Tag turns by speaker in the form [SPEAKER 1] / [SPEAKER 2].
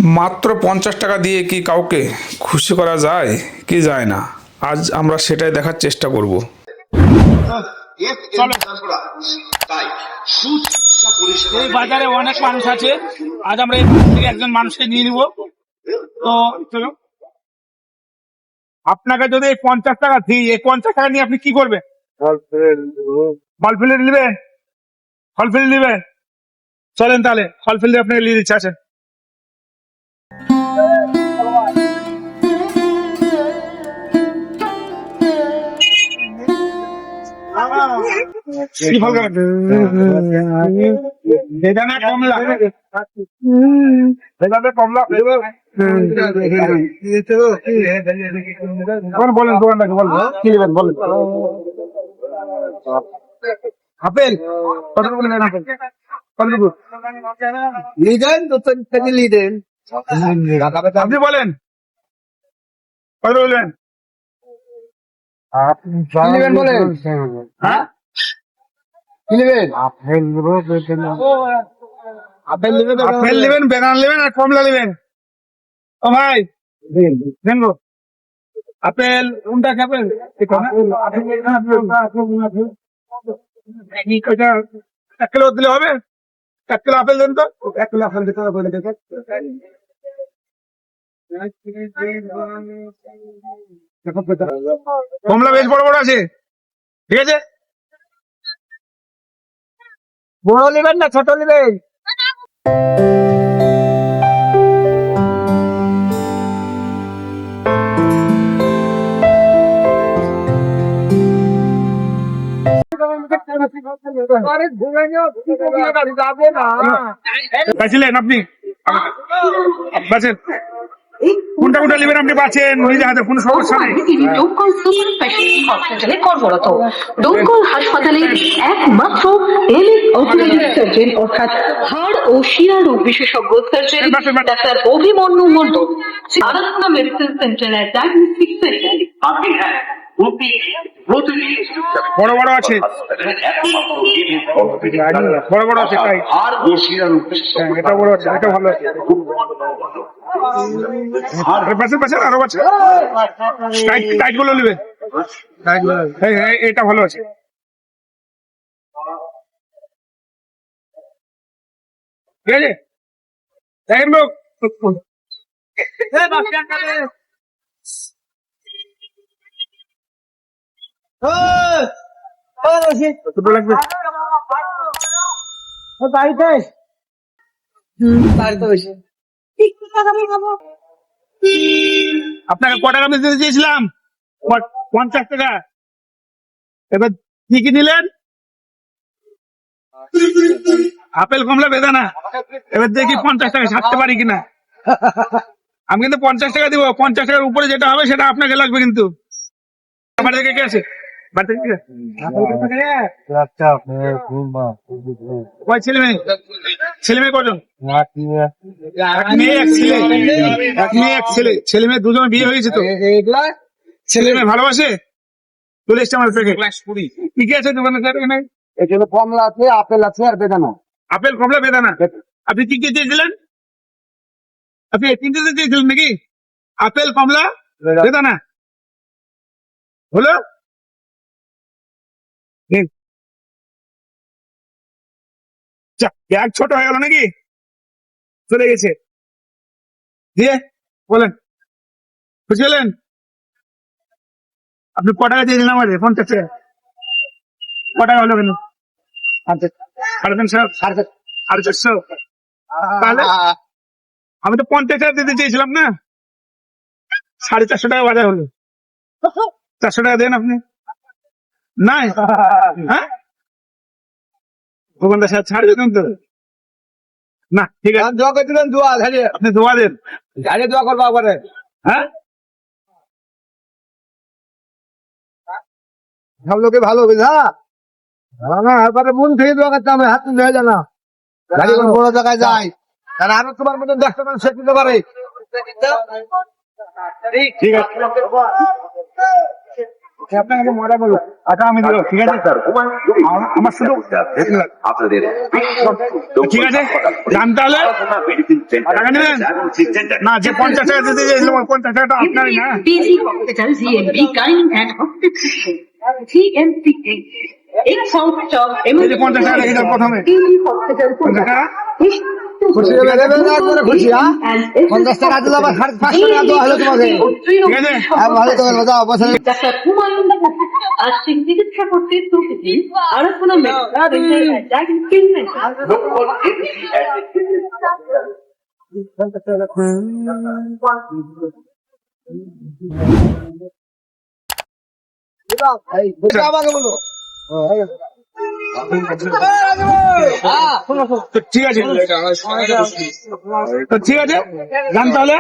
[SPEAKER 1] মাত্র 50 টাকা দিয়ে কি কাউকে খুশি করা যায় কি যায় না, আজ আমরা সেটাই দেখার চেষ্টা করব।
[SPEAKER 2] এই বাজারে অনেক মানুষ আছে, আজ আমরা এই থেকে একজন মানুষকে নিয়ে নিব। তো চলো, আপনাকে যদি এই 50 টাকা দিই, এই 50 টাকা নিয়ে আপনি কি করবেন? ফল ফেলে নেবেন? ফল ফেলে নেবেন? চলেন তাহলে ফল ফেলে আপনাকে নিয়ে দিচ্ছে। আছেন কি ফল খাবেন? বেদানা, কমলা? বেদানা, কমলা? বলেন দোকানটাকে, বলেন কি নেবেন বলেন। আপেল কতটুকু নেবেন? আপেল কতটুকু নিবেন? নিবেন আপনি বলেন, কত বলবেন? নেবেন বলেন। হ্যাঁ কি নেবেন? আপেল নেবেন, বেদানা নেবেন আর কমলা নেবেন? ও ভাই দেন গো। আপেল কোনটা খাবেন? ওইটা 1 কিলো দিলে হবে? 1 কিলো আপেল দেন তো। 1 কিলো আপেল দিতে হবে। কমলা বেশ বড় বড় আছে, ঠিক আছে? বড় নেবেন না ছোট নেবেন? বাঁচিলেন আপনি? বাঁচেন, কোনটা কোনটা নেবেন আপনি বাঁচেন, নিজে হাতে, কোনো সমস্যা নেই।
[SPEAKER 3] তিনি ডোমকল সুপার স্পেশালিটি হসপিটালে কর্মরত। ডোমকল হাসপাতালে একমাত্র অর্থোপেডিক সার্জন অর্থাৎ হাড় ও শিরা রোগ বিশেষজ্ঞ সার্জন ডাক্তার অভিমন্যু মণ্ডল, আরাধনা medical centre and diagnostic centre. আপনি হ্যাঁ
[SPEAKER 2] বড় বড় আছে, বড় বড় আছে, তাই এটা বড় আছে, এটা ভালো আছে। আরো আছে, টাইট গুলো নেবেন? এটা ভালো আছে। ঠিক আছে, দেখেন লোক লাগবে। আপনাকে ক টাকা বেশি দিয়েছিলাম? 50 টাকা। এবার কি কি নিলেন? আপেল, কমলা, বেদানা। এবার দেখি 50 টাকা ছাড়তে পারি কিনা। আমি কিন্তু 50 টাকা দিব, 50 টাকার উপরে যেটা হবে সেটা আপনাকে লাগবে কিন্তু। বাড়ি থেকে কে আছে? বাড়ি থেকে কে? কয় ছেলে মেয়ে? ছেলে মেয়ে কজন? এক মেয়ে এক ছেলে। এক মেয়ে এক ছেলে। ছেলে মেয়ে দুজন বিয়ে হয়েছে তো? ছেলে মেয়ে ভালোবাসে? চলে এসছে আমার থেকে। কি কি আছে দোকানে?
[SPEAKER 4] এখানে কমলা আছে, আপেল আছে আর বেদানা।
[SPEAKER 2] আপেল, কমলা, বেদানা। আপনি কি কি দিয়েছিলেন? আপনি এই তিনটে দিয়েছিলেন নাকি? আপেল, কমলা, বেদানা হলো? ব্যাগ ছোট হয়ে গেল নাকি? চলে গেছে দিয়ে বলেন, বুঝে গেলেন? আপনি ক টাকা দিয়েছিলেন আমাদের? 50 টাকা। ক টাকা হলো কেন? 350, 450। তাহলে আমি তো 50 টাকা দিতে চেয়েছিলাম না? 450 টাকা বাজার হলো। 400 টাকা দেন আপনি। নাই হ্যাঁ, দোকানদার সাথে ছাড় দিতেন তো না? ঠিক আছে,
[SPEAKER 4] দোয়া করছিলেন, দোয়া
[SPEAKER 2] আপনি দোয়া দেন।
[SPEAKER 4] দোয়া করবো একবারে।
[SPEAKER 2] হ্যাঁ,
[SPEAKER 4] সব লোকে ভালো বুঝা না, একবারে মন থেকে দোয়া করতে হবে, হাত হয়ে যায় না। গাড়ি বড় জায়গায় যায়, তারা আরো তোমার মতন 10টা মানুষ শেখ দিতে পারে।
[SPEAKER 2] ঠিক আছে। আপনাকে মজা বলবো আচ্ছা আমি দেবো ঠিক আছে আমার শুধু
[SPEAKER 5] আপনাদের
[SPEAKER 2] ঠিক আছে দাম তাহলে টাকা নেবেন না যে 50 টাকা দিতে চাইছিলাম 50 টাকাটা আপনারই না
[SPEAKER 3] PG Hospital, GMB, Gyne and Obstetrician, GMCA, South Top,
[SPEAKER 2] এই যে 50 টাকা রেখে দাও প্রথমে
[SPEAKER 3] PG Hospital,
[SPEAKER 2] 50 টাকা
[SPEAKER 4] খুশি হবে দেবে না করে খুশি হ্যাঁ 50 টাকা দিলে আবার 500 টাকা দেওয়া হলো তোমাকে
[SPEAKER 2] ঠিক আছে
[SPEAKER 4] ভালো তো গেল যাও বসে
[SPEAKER 3] ডাক্তার হুমায়ুন আসছেন চিকিৎসা করতে প্রতিদিন আর কোনো
[SPEAKER 4] আমাকে বলো
[SPEAKER 2] তো ঠিক আছে তো ঠিক আছে দাম তাহলে